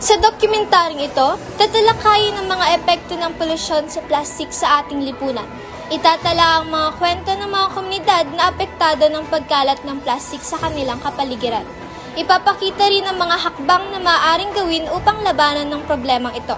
Sa dokumentaryong ito, tatalakayin ang mga epekto ng polusyon sa plastik sa ating lipunan. Itatala ang mga kwento ng mga komunidad na apektado ng pagkalat ng plastik sa kanilang kapaligiran. Ipapakita rin ang mga hakbang na maaaring gawin upang labanan ng problemang ito.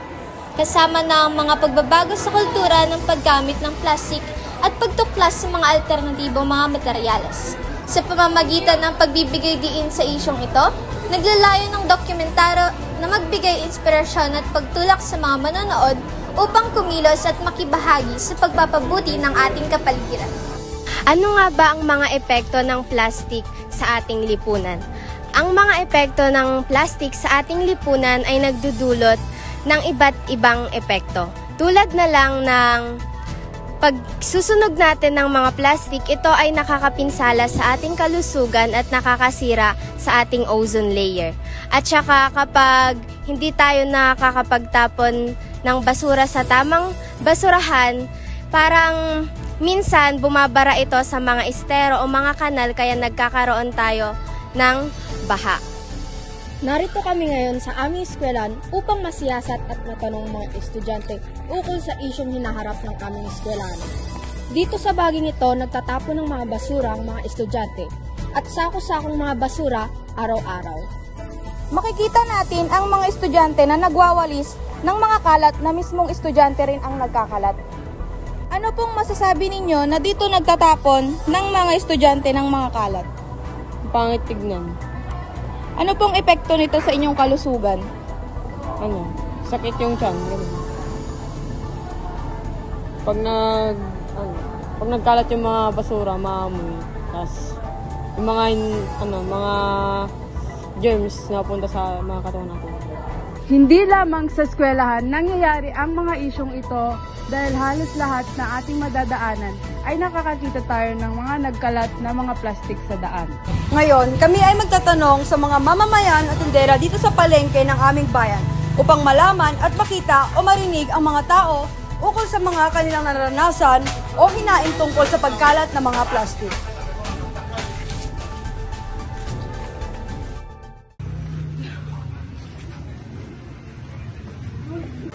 Kasama na ang mga pagbabago sa kultura ng paggamit ng plastik at pagtuklas sa mga alternatibong mga materyales. Sa pamamagitan ng pagbibigay diin sa isyong ito, naglalayo ng dokumentaryo na magbigay inspirasyon at pagtulak sa mga manonood upang kumilos at makibahagi sa pagpapabuti ng ating kapaligiran. Ano nga ba ang mga epekto ng plastik sa ating lipunan? Ang mga epekto ng plastik sa ating lipunan ay nagdudulot ng iba't ibang epekto. Tulad na lang ng pagsusunog natin ng mga plastik, ito ay nakakapinsala sa ating kalusugan at nakakasira sa ating ozone layer. At saka kapag hindi tayo nakakapagtapon ng basura sa tamang basurahan, parang minsan bumabara ito sa mga estero o mga kanal kaya nagkakaroon tayo ng baha. Narito kami ngayon sa aming eskwelahan upang masiyasat at matanong mga estudyante ukol sa isyong hinaharap ng aming eskwelahan. Dito sa baging ito, nagtatapon ng mga basura ang mga estudyante at sako-sakong mga basura araw-araw. Makikita natin ang mga estudyante na nagwawalis ng mga kalat na mismong estudyante rin ang nagkakalat. Ano pong masasabi ninyo na dito nagtatapon ng mga estudyante ng mga kalat? Pangit tignan. Ano pong epekto nito sa inyong kalusugan? Sakit yung tiyan. Pag nagkalat yung mga basura, maamoy. Tapos, yung mga germs na punta sa mga katawan natin. Hindi lamang sa eskwelahan nangyayari ang mga isyong ito dahil halos lahat na ating madadaanan ay nakakakita tayo ng mga nagkalat na mga plastik sa daan. Ngayon, kami ay magtatanong sa mga mamamayan at tindera dito sa palengke ng aming bayan upang malaman at makita o marinig ang mga tao ukol sa mga kanilang naranasan o hinaing tungkol sa pagkalat ng mga plastik.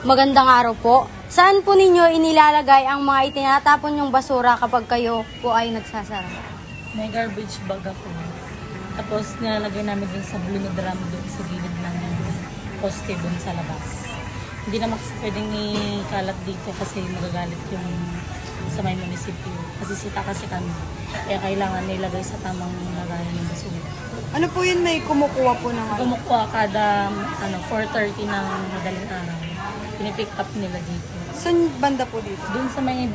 Magandang araw po. Saan po ninyo inilalagay ang mga itinatapon yung basura kapag kayo po ay nagsasara? May garbage bag ako. Tapos nilalagay namin din sa blue na drum doon sa gilid ng poste doon sa labas. Hindi naman kasi pwedeng ikalat dito kasi magagalit yung sa may munisipyo. Kasi sita kasi kami. Kaya kailangan nilagay sa tamang lagayan ng basura. Ano po yun, may kumukuha po ng Kumukuha kada 4:30 ng madaling araw. Pinipick up nila dito. Saan banda po dito? Doon sa may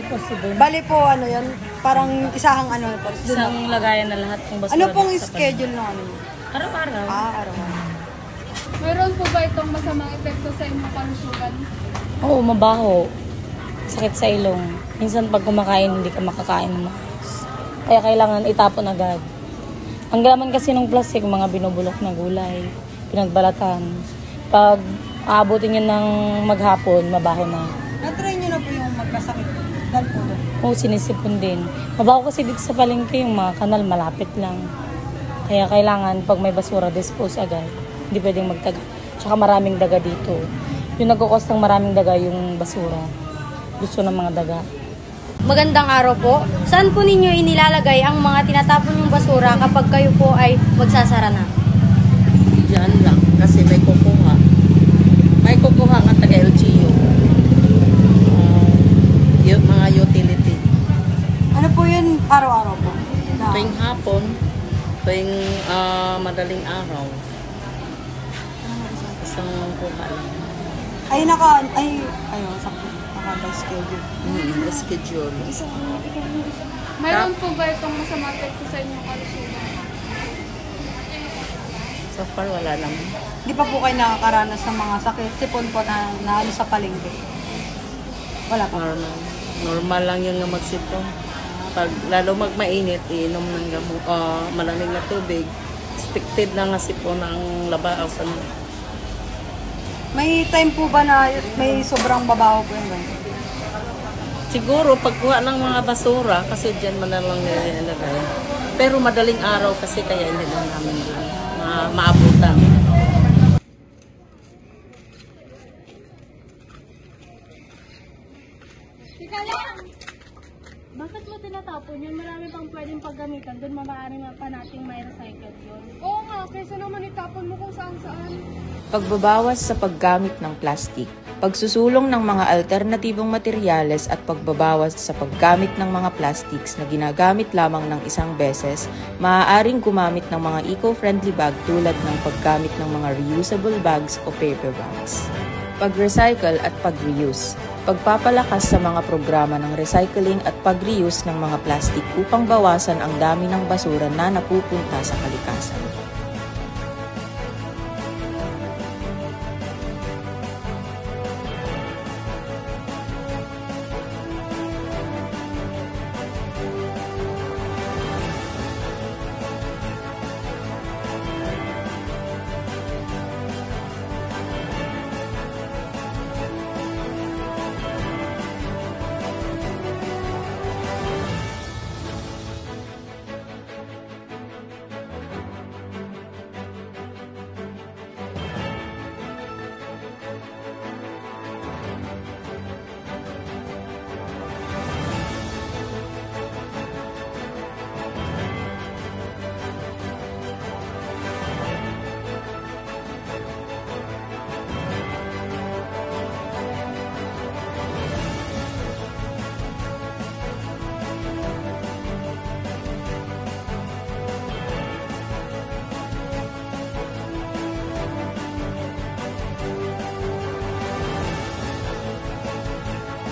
poste doon. Bali po, yan? Parang isahang po. Isang lagayan na lahat ng basura. Ano pong schedule ng Araw-araw. Araw-araw. Mayroon po ba itong masamang epekto sa inyong kalusugan? Oo, mabaho. Sakit sa ilong. Minsan pag kumakain, hindi ka makakain ng maayos. Kaya kailangan itapon agad. Ang laman kasi ng plastic, mga binubulok na gulay, pinagbalatan. Pag aabutin nyo ng maghapon, mabaho na. Na-try nyo na po yung magkasakit dahil po doon? Oo, sinisipon din. Mabaho kasi dito sa palengke, yung mga kanal malapit lang. Kaya kailangan pag may basura, dispose agad. Hindi pwedeng magtaga. Tsaka maraming daga dito. Yung nagkukos ng maraming daga yung basura. Gusto ng mga daga. Magandang araw po. Saan po ninyo inilalagay ang mga tinatapon yung basura kapag kayo po ay magsasara na? Diyan lang, kasi may kukuha. May kukuha nga taga-LGU. Yung mga utility. Ano po yun araw-araw po? Tuwing hapon, tuwing madaling araw. Isang kuha lang. Sakto. Naka-schedule. Schedule. Mayroon po ba itong masamang epekto sa inyong kalusugan? So far, wala naman. Di pa po kayo nakakaranas ng mga sakit, sipon po na sa palengke? Wala pa. Normal lang yung magsipon. Pag lalo magmainit, iinom ng malamig na tubig. Expected na nga sipon ang labasan. May time po ba na may sobrang babaho po yun? Siguro pagkuha ng mga basura, kasi dyan man na lang nilalagay. Pero madaling araw kasi kaya hindi na namin maabutan. natin tinatapon yun, marami pang pwedeng paggamitan. Doon maaaring pa nating may recycle yun. Oo nga, kaysa naman itapon mo kung saan-saan. Pagbabawas sa paggamit ng plastic, pagsusulong ng mga alternatibong materyales at pagbabawas sa paggamit ng mga plastics na ginagamit lamang ng isang beses, maaaring gumamit ng mga eco-friendly bag tulad ng paggamit ng mga reusable bags o paper bags. Pag-recycle at pag-reuse, pagpapalakas sa mga programa ng recycling at pag-reuse ng mga plastic upang bawasan ang dami ng basura na napupunta sa kalikasan.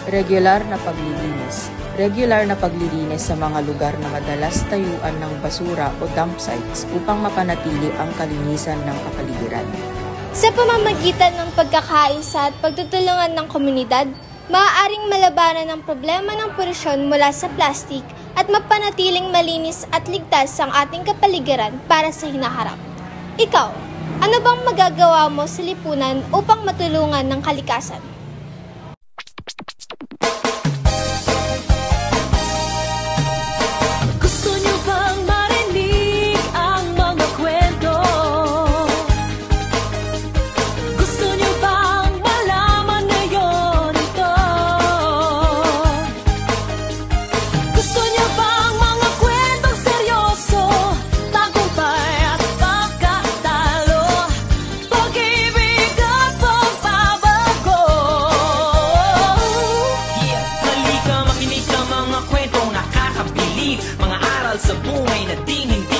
Regular na paglilinis. Regular na paglilinis sa mga lugar na madalas tayuan ng basura o dump sites upang mapanatili ang kalinisan ng kapaligiran. Sa pamamagitan ng pagkakaisa at pagtutulungan ng komunidad, maaaring malabanan ang problema ng polusyon mula sa plastik at mapanatiling malinis at ligtas ang ating kapaligiran para sa hinaharap. Ikaw, ano bang magagawa mo sa lipunan upang matulungan ng kalikasan? Sa buhay na di hindi